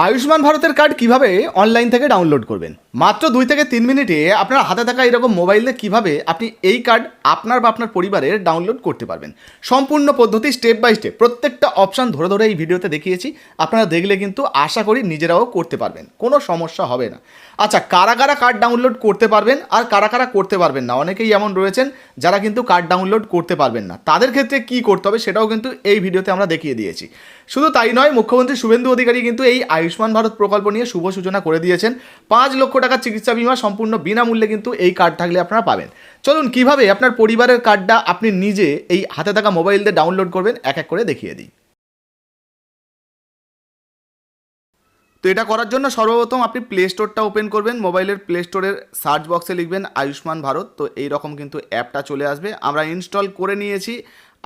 আয়ুষ্মান ভারতের কার্ড কিভাবে অনলাইন থেকে ডাউনলোড করবেন মাত্র 2 থেকে 3 মিনিটে আপনার হাতে থাকা এরকম মোবাইলে কিভাবে আপনি এই কার্ড আপনার বা আপনার পরিবারের ডাউনলোড করতে পারবেন। সম্পূর্ণ পদ্ধতি স্টেপ বাই স্টেপ প্রত্যেকটা অপশান ধরে ধরে এই ভিডিওতে দেখিয়েছি। আপনারা দেখলে কিন্তু আশা করি নিজেরাও করতে পারবেন, কোনো সমস্যা হবে না। আচ্ছা, কারা কারা কার্ড ডাউনলোড করতে পারবেন আর কারা কারা করতে পারবেন না, অনেকেই এমন রয়েছেন যারা কিন্তু কার্ড ডাউনলোড করতে পারবেন না, তাদের ক্ষেত্রে কি করতে হবে সেটাও কিন্তু এই ভিডিওতে আমরা দেখিয়ে দিয়েছি। শুধু তাই নয়, মুখ্যমন্ত্রী শুভেন্দু অধিকারী কিন্তু এই আয়ুষ্মান ভারত প্রকল্প নিয়ে শুভ সূচনা করে দিয়েছেন। 5 লক্ষ টাকার চিকিৎসা বিমা সম্পূর্ণ বিনামূল্যে কিন্তু এই কার্ড থাকলে আপনারা পাবেন। চলুন কিভাবে আপনার পরিবারের কার্ডটা আপনি নিজে এই হাতে থাকা মোবাইল দিয়ে ডাউনলোড করবেন এক এক করে দেখিয়ে দিই। তো এটা করার জন্য সর্বপ্রথম আপনি প্লে স্টোরটা ওপেন করবেন। মোবাইলের প্লে স্টোরের সার্চ বক্সে লিখবেন আয়ুষ্মান ভারত। তো এইরকম কিন্তু অ্যাপটা চলে আসবে। আমরা ইনস্টল করে নিয়েছি।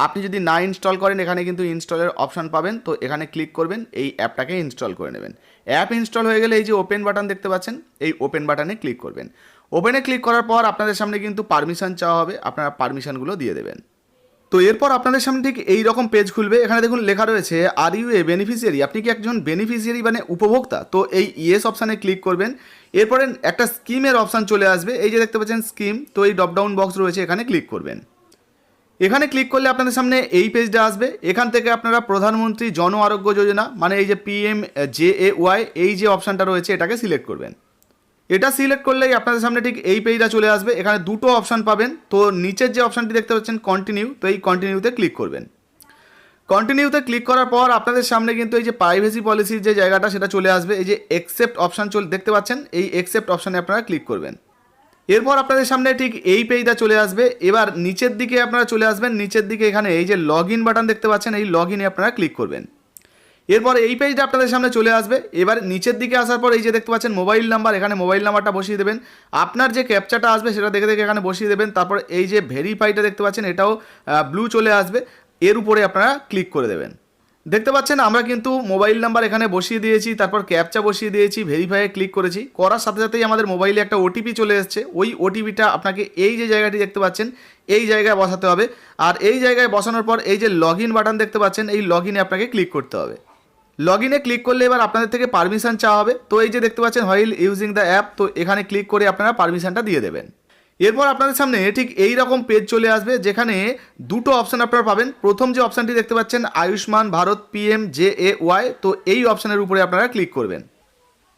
আপনি যদি না ইনস্টল করেন এখানে কিন্তু ইনস্টলের অপশান পাবেন। তো এখানে ক্লিক করবেন, এই অ্যাপটাকে ইনস্টল করে নেবেন। অ্যাপ ইনস্টল হয়ে গেলে এই যে ওপেন বাটন দেখতে পাচ্ছেন, এই ওপেন বাটনে ক্লিক করবেন। ওপেনে ক্লিক করার পর আপনাদের সামনে কিন্তু পারমিশন চাওয়া হবে, আপনারা পারমিশনগুলো দিয়ে দেবেন। তো এরপর আপনাদের সামনে ঠিক এই রকম পেজ খুলবে। এখানে দেখুন লেখা রয়েছে আর ইউ এ বেনিফিশিয়ারি, আপনি কি একজন বেনিফিশিয়ারি মানে উপভোক্তা? তো এই ইয়েস অপশানে ক্লিক করবেন। এরপরে একটা স্কিমের অপশান চলে আসবে, এই যে দেখতে পাচ্ছেন স্কিম। তো এই ড্রপডাউন বক্স রয়েছে, এখানে ক্লিক করবেন। এখানে ক্লিক করলে আপনাদের সামনে এই পেজটা আসবে। এখান থেকে আপনারা প্রধানমন্ত্রী জন আরোগ্য যোজনা মানে এই যে PMJAY এই যে অপশানটা রয়েছে এটাকে সিলেক্ট করবেন। এটা সিলেক্ট করলেই আপনাদের সামনে ঠিক এই পেজটা চলে আসবে। এখানে দুটো অপশান পাবেন। তো নিচের যে অপশানটি দেখতে পাচ্ছেন কন্টিনিউ, তো এই কন্টিনিউতে ক্লিক করবেন। কন্টিনিউতে ক্লিক করার পর আপনাদের সামনে কিন্তু এই যে প্রাইভেসি পলিসির যে জায়গাটা সেটা চলে আসবে। এই যে অ্যাকসেপ্ট অপশান দেখতে পাচ্ছেন, এই অ্যাকসেপ্ট অপশানে আপনারা ক্লিক করবেন। এরপর আপনাদের সামনে ঠিক এই পেজটা চলে আসবে। এবার নিচের দিকে আপনারা চলে আসবেন। নিচের দিকে এখানে এই যে লগ ইন বাটন দেখতে পাচ্ছেন, এই লগ ইনে আপনারা ক্লিক করবেন। এরপর এই পেজটা আপনাদের সামনে চলে আসবে। এবার নিচের দিকে আসার পর এই যে দেখতে পাচ্ছেন মোবাইল নাম্বার, এখানে মোবাইল নাম্বারটা বসিয়ে দেবেন। আপনার যে ক্যাপচাটা আসবে সেটা দেখে দেখে এখানে বসিয়ে দেবেন। তারপর এই যে ভেরিফাইটা দেখতে পাচ্ছেন, এটাও ব্লু চলে আসবে, এর উপরে আপনারা ক্লিক করে দেবেন। দেখতে পাচ্ছেন আমরা কিন্তু মোবাইল নাম্বার এখানে বসিয়ে দিয়েছি, তারপর ক্যাপচা বসিয়ে দিয়েছি, ভেরিফাইয়ে ক্লিক করেছি। করার সাথে সাথেই আমাদের মোবাইলে একটা ওটিপি চলে এসেছে। ওই ওটিপিটা আপনাকে এই যে জায়গাটি দেখতে পাচ্ছেন এই জায়গায় বসাতে হবে। আর এই জায়গায় বসানোর পর এই যে লগ ইন বাটন দেখতে পাচ্ছেন, এই লগ ইনে আপনাকে ক্লিক করতে হবে। লগ ইনে ক্লিক করলে এবার আপনাদের থেকে পারমিশন চাওয়া হবে। তো এই যে দেখতে পাচ্ছেন হোয়াইল ইউজিং দ্য অ্যাপ, তো এখানে ক্লিক করে আপনারা পারমিশনটা দিয়ে দেবেন। এরপর আপনাদের সামনে ঠিক এই রকম পেজ চলে আসবে, যেখানে দুটো অপশান আপনারা পাবেন। প্রথম যে অপশানটি দেখতে পাচ্ছেন আয়ুষ্মান ভারত PMJAY, তো এই অপশানের উপরে আপনারা ক্লিক করবেন।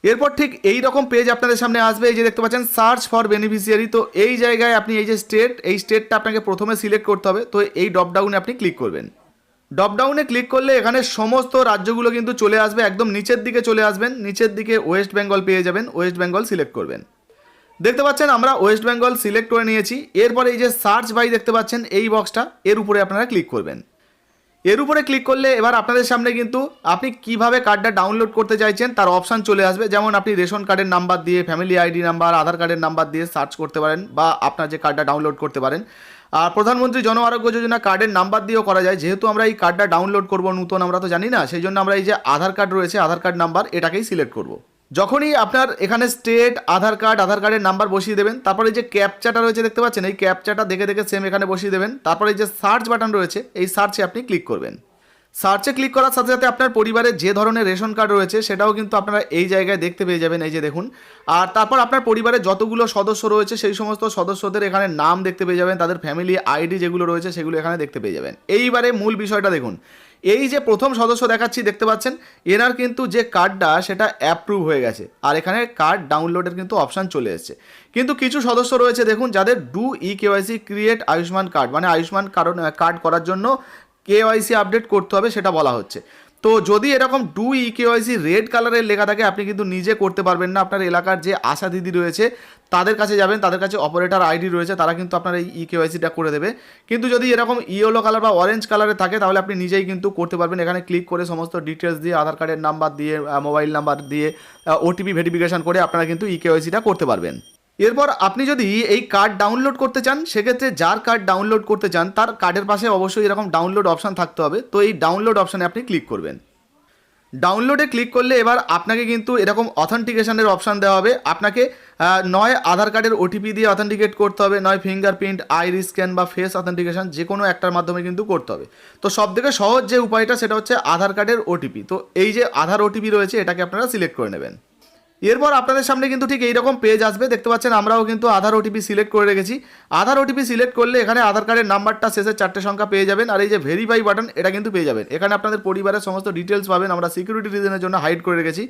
এরপর ঠিক এই রকম পেজ আপনাদের সামনে আসবে। এই যে দেখতে পাচ্ছেন সার্চ ফর বেনিফিশিয়ারি, তো এই জায়গায় আপনি এই যে স্টেট, এই স্টেটটা আপনাকে প্রথমে সিলেক্ট করতে হবে। তো এই ড্রপডাউনে আপনি ক্লিক করবেন। ড্রপডাউনে ক্লিক করলে এখানে সমস্ত রাজ্যগুলো কিন্তু চলে আসবে। একদম নিচের দিকে চলে আসবেন, নিচের দিকে ওয়েস্ট বেঙ্গল পেয়ে যাবেন, ওয়েস্ট বেঙ্গল সিলেক্ট করবেন। দেখতে পাচ্ছেন আমরা ওয়েস্ট বেঙ্গল সিলেক্ট করে নিয়েছি। এরপরে এই যে সার্চ বাই দেখতে পাচ্ছেন এই বক্সটা, এর উপরে আপনারা ক্লিক করবেন। এর উপরে ক্লিক করলে এবার আপনাদের সামনে কিন্তু আপনি কিভাবে কার্ডটা ডাউনলোড করতে চাইছেন তার অপশান চলে আসবে। যেমন আপনি রেশন কার্ডের নাম্বার দিয়ে, ফ্যামিলি আইডি নাম্বার, আধার কার্ডের নাম্বার দিয়ে সার্চ করতে পারেন, বা আপনার যে কার্ডটা ডাউনলোড করতে পারেন। আর প্রধানমন্ত্রী জন আরোগ্য যোজনা কার্ডের নাম্বার দিয়েও করা যায়। যেহেতু আমরা এই কার্ডটা ডাউনলোড করব নতুন, আমরা তো জানি না, সেই জন্য আমরা এই যে আধার কার্ড রয়েছে, আধার কার্ড নাম্বার এটাকেই সিলেক্ট করব। যখনই আপনার এখানে স্টেট, আধার কার্ডের নাম্বার বসিয়ে দেবেন। তারপরে এই যে ক্যাপচাটা রয়েছে দেখতে পাচ্ছেন, এই ক্যাপচাটা দেখে দেখে সেম এখানে বসিয়ে দেবেন। তারপরে এই যে সার্চ বাটন রয়েছে, এই সার্চে আপনি ক্লিক করবেন। সার্চে ক্লিক করার সাথে সাথে আপনার পরিবারের যে ধরনের রেশন কার্ড রয়েছে সেটাও কিন্তু আপনারা এই জায়গায় দেখতে পেয়ে যাবেন, এই যে দেখুন। আর তারপর আপনার পরিবারের যতগুলো সদস্য রয়েছে সেই সমস্ত সদস্যদের এখানে নাম দেখতে পেয়ে যাবেন, তাদের ফ্যামিলি আইডি যেগুলো রয়েছে সেগুলো এখানে দেখতে পেয়ে যাবেন। এইবারে মূল বিষয়টা দেখুন, এই যে প্রথম সদস্য দেখাচ্ছি দেখতে পাচ্ছেন, এনার কিন্তু যে কার্ডটা সেটা অ্যাপ্রুভ হয়ে গেছে, আর এখানে কার্ড ডাউনলোডের কিন্তু অপশান চলে এসেছে। কিন্তু কিছু সদস্য রয়েছে দেখুন, যাদের do KYC create Ayushman card, মানে আয়ুষ্মান কার্ড করার জন্য KYC আপডেট করতে হবে সেটা বলা হচ্ছে। তো যদি এরকম ডু KYC রেড কালারের লেখা থাকে, আপনি কিন্তু নিজে করতে পারবেন না। আপনার এলাকার যে আশা দিদি রয়েছে তাদের কাছে যাবেন, তাদের কাছে অপারেটর আইডি রয়েছে, তারা কিন্তু আপনার এই KYCটা করে দেবে। কিন্তু যদি এরকম ইয়েলো কালার বা অরেঞ্জ কালারে থাকে তাহলে আপনি নিজেই কিন্তু করতে পারবেন। এখানে ক্লিক করে সমস্ত ডিটেলস দিয়ে, আধার কার্ডের নাম্বার দিয়ে, মোবাইল নাম্বার দিয়ে, OTP ভেরিফিকেশন করে আপনারা কিন্তু KYCটা করতে পারবেন। এরপর আপনি যদি এই কার্ড ডাউনলোড করতে চান, সেক্ষেত্রে যার কার্ড ডাউনলোড করতে চান তার কার্ডের পাশে অবশ্যই এরকম ডাউনলোড অপশান থাকতে হবে। তো এই ডাউনলোড অপশানে আপনি ক্লিক করবেন। ডাউনলোডে ক্লিক করলে এবার আপনাকে কিন্তু এরকম অথেন্টিকেশনের অপশান দেওয়া হবে। আপনাকে নয় আধার কার্ডের ওটিপি দিয়ে অথেন্টিকেট করতে হবে, নয় ফিঙ্গারপ্রিন্ট, আইরিস স্ক্যান বা ফেস অথেন্টিকেশন, যে কোনো একটার মাধ্যমে কিন্তু করতে হবে। তো সবথেকে সহজ যে উপায়টা সেটা হচ্ছে আধার কার্ডের ওটিপি। তো এই যে আধার ওটিপি রয়েছে এটাকে আপনারা সিলেক্ট করে নেবেন। এরপর আপনাদের সামনে কিন্তু ঠিক এইরকম পেজ আসবে, দেখতে পাচ্ছেন আমরাও কিন্তু আধার ওটিপি সিলেক্ট করে রেখেছি। আধার ওটিপি সিলেক্ট করলে এখানে আধার কার্ডের নাম্বারটা শেষের 4টে সংখ্যা পেয়ে যাবেন, আর এই যে ভেরিফাই বাটন এটা কিন্তু পেয়ে যাবেন। এখানে আপনাদের পরিবারের সমস্ত ডিটেলস পাবেন, আমরা সিকিউরিটি রিজনের জন্য হাইড করে রেখেছি।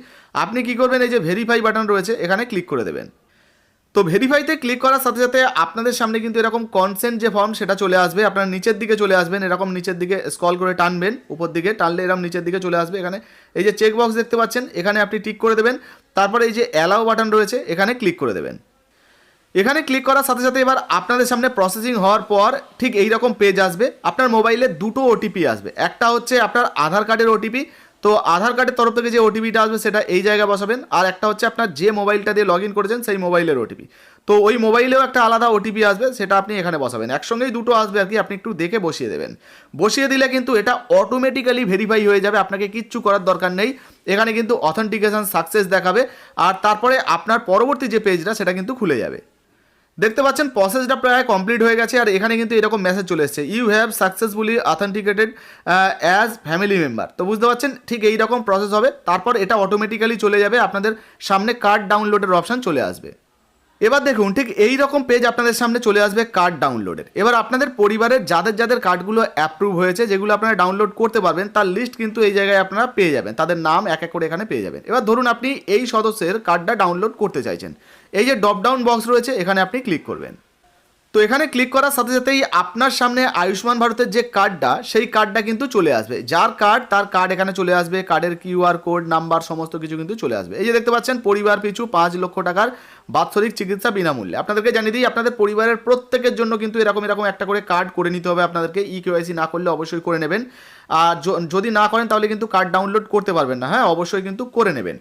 আপনি কি করবেন, এই যে ভেরিফাই বাটন রয়েছে এখানে ক্লিক করে দেবেন। তো ভেরিফাইতে ক্লিক করার সাথে সাথে আপনাদের সামনে কিন্তু এরকম কনসেন্ট যে ফর্ম সেটা চলে আসবে। আপনারা নিচের দিকে চলে আসবেন, এরকম নিচের দিকে স্ক্রল করে টানবেন, উপর দিকে টানলে এরকম নিচের দিকে চলে আসবে। এখানে এই যে চেক বক্স দেখতে পাচ্ছেন এখানে আপনি টিক করে দেবেন। তারপরে এই যে অ্যালাউ বাটন রয়েছে এখানে ক্লিক করে দেবেন। এখানে ক্লিক করার সাথে সাথে এবার আপনাদের সামনে প্রসেসিং হওয়ার পর ঠিক এই রকম পেজ আসবে। আপনার মোবাইলে দুটো ওটিপি আসবে, একটা হচ্ছে আপনার আধার কার্ডের ওটিপি, তো আধার কার্ডের তরফ থেকে যে ওটিপিটা আসবে সেটা এই জায়গায় বসাবেন। আর একটা হচ্ছে আপনার যে মোবাইলটা দিয়ে লগ ইন করেছেন সেই মোবাইলের ওটিপি, তো ওই মোবাইলেও একটা আলাদা ওটিপি আসবে, সেটা আপনি এখানে বসাবেন। একসঙ্গেই দুটো আসবে আর কি, আপনি একটু দেখে বসিয়ে দেবেন। বসিয়ে দিলে কিন্তু এটা অটোমেটিক্যালি ভেরিফাই হয়ে যাবে, আপনাকে কিচ্ছু করার দরকার নেই। এখানে কিন্তু অথেন্টিকেশন সাকসেস দেখাবে, আর তারপরে আপনার পরবর্তী যে পেজটা সেটা কিন্তু খুলে যাবে। দেখতে পাচ্ছেন প্রসেসটা প্রায় কমপ্লিট হয়ে গেছে, আর এখানে কিন্তু এরকম মেসেজ চলে এসেছে, you have successfully authenticated as family member. তো বুঝতে পারছেন ঠিক এই রকম প্রসেস হবে, তারপর এটা অটোমেটিক্যালি চলে যাবে, আপনাদের সামনে কার্ড ডাউনলোডের অপশান চলে আসবে। এবার দেখুন ঠিক এই রকম পেজ আপনাদের সামনে চলে আসবে কার্ড ডাউনলোডের। এবার আপনাদের পরিবারের যাদের যাদের কার্ডগুলো অ্যাপ্রুভ হয়েছে, যেগুলো আপনারা ডাউনলোড করতে পারবেন, তার লিস্ট কিন্তু এই জায়গায় আপনারা পেয়ে যাবেন, তাদের নাম এক এক করে এখানে পেয়ে যাবেন। এবার ধরুন আপনি এই সদস্যের কার্ডটা ডাউনলোড করতে চাইছেন, এই যে ড্রপ ডাউন বক্স রয়েছে এখানে আপনি ক্লিক করবেন। তো এখানে ক্লিক করার সাথে সাথেই আপনার সামনে আয়ুষ্মান ভারতের যে কার্ডটা সেই কার্ডটা কিন্তু চলে আসবে। যার কার্ড তার কার্ড এখানে চলে আসবে, কার্ডের কিউআর কোড, নাম্বার সমস্ত কিছু কিন্তু চলে আসবে। এই যে দেখতে পাচ্ছেন পরিবার পিছু 5 লক্ষ টাকার বাৎসরিক চিকিৎসা বিনামূল্যে। আপনাদেরকে জানিয়ে দিই আপনাদের পরিবারের প্রত্যেকের জন্য কিন্তু এরকম একটা করে কার্ড করে নিতে হবে আপনাদেরকে। কেওয়াইসি না করলে অবশ্যই করে নেবেন, আর যদি না করেন তাহলে কিন্তু কার্ড ডাউনলোড করতে পারবেন না। হ্যাঁ, অবশ্যই কিন্তু করে নেবেন।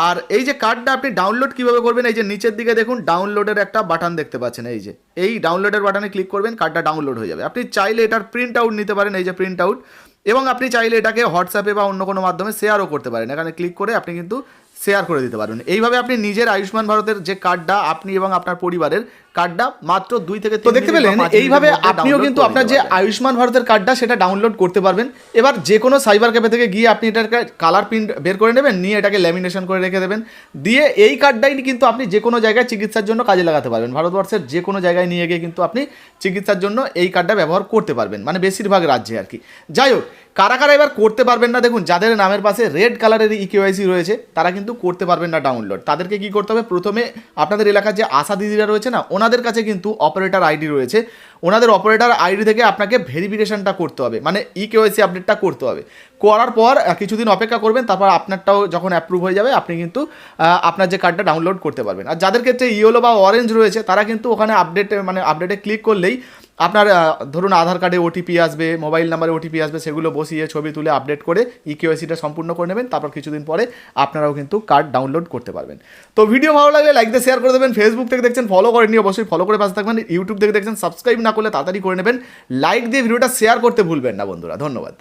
আর এই যে কার্ডটা আপনি ডাউনলোড কিভাবে করবেন, এই যে নিচের দিকে দেখুন ডাউনলোডের একটা বাটন দেখতে পাচ্ছেন, এই যে এই ডাউনলোডের বাটনে ক্লিক করবেন, কার্ডটা ডাউনলোড হয়ে যাবে। আপনি চাইলে এটার প্রিন্ট আউট নিতে পারেন, এই যে প্রিন্ট আউট, এবং আপনি চাইলে এটাকে হোয়াটসঅ্যাপে বা অন্য কোনো মাধ্যমে শেয়ারও করতে পারেন। এখানে ক্লিক করে আপনি কিন্তু শেয়ার করে দিতে পারবেন। এইভাবে আপনি নিজের আয়ুষ্মান ভারতের যে কার্ডটা, আপনি এবং আপনার পরিবারের কার্ডটা মাত্র 2 থেকে 3 দেখতে পেলেন। এইভাবে আপনিও কিন্তু আপনার যে আয়ুষ্মান ভারতের কার্ডটা সেটা ডাউনলোড করতে পারবেন। এবার যে কোনো সাইবার ক্যাফে থেকে গিয়ে আপনি এটাকে কালার প্রিন্ট বের করে নেবেন, নিয়ে এটাকে ল্যামিনেশন করে রেখে দেবেন, দিয়ে এই কার্ডটাই কিন্তু আপনি যে কোনো জায়গায় চিকিৎসার জন্য কাজে লাগাতে পারবেন। ভারতবর্ষের যে কোনো জায়গায় নিয়ে গিয়ে কিন্তু আপনি চিকিৎসার জন্য এই কার্ডটা ব্যবহার করতে পারবেন, মানে বেশিরভাগ রাজ্যে আর কি। যাই হোক, কারা কারা এবার করতে পারবেন না, দেখুন যাদের নামের পাশে রেড কালারের কেওয়াইসি রয়েছে তারা কিন্তু করতে পারবেন না ডাউনলোড। তাদেরকে কি করতে হবে, প্রথমে আপনাদের এলাকার যে আশা দিদিরা রয়েছে না, ওনাদের কাছে কিন্তু অপারেটর আইডি রয়েছে, ওনাদের অপারেটর আইডি থেকে আপনাকে ভেরিফিকেশনটা করতে হবে, মানে কেওয়াইসি আপডেটটা করতে হবে। করার পর কিছুদিন অপেক্ষা করবেন, তারপর আপনারটাও যখন অ্যাপ্রুভ হয়ে যাবে আপনি কিন্তু আপনার যে কার্ডটা ডাউনলোড করতে পারবেন। আর যাদের ক্ষেত্রে ইয়েলো বা অরেঞ্জ রয়েছে তারা কিন্তু ওখানে আপডেটে ক্লিক করলেই আপনার ধরুন আধার কার্ডে ওটিপি আসবে, মোবাইল নাম্বারে ওটিপি আসবে, সেগুলো বসিয়ে ছবি তুলে আপডেট করে কেওয়াইসিটা সম্পূর্ণ করে নেবেন। তারপর কিছুদিন পরে আপনারাও কিন্তু কার্ড ডাউনলোড করতে পারবেন। তো ভিডিও ভালো লাগলে লাইক দিয়ে শেয়ার করে দেবেন। ফেসবুক থেকে দেখছেন ফলো করে নিয়ে অবশ্যই ফলো করে পাশে থাকবেন। ইউটিউব থেকে দেখছেন সাবস্ক্রাইব না করলে তাড়াতাড়ি করে নেবেন। লাইক দিয়ে ভিডিওটা শেয়ার করতে ভুলবেন না বন্ধুরা। ধন্যবাদ।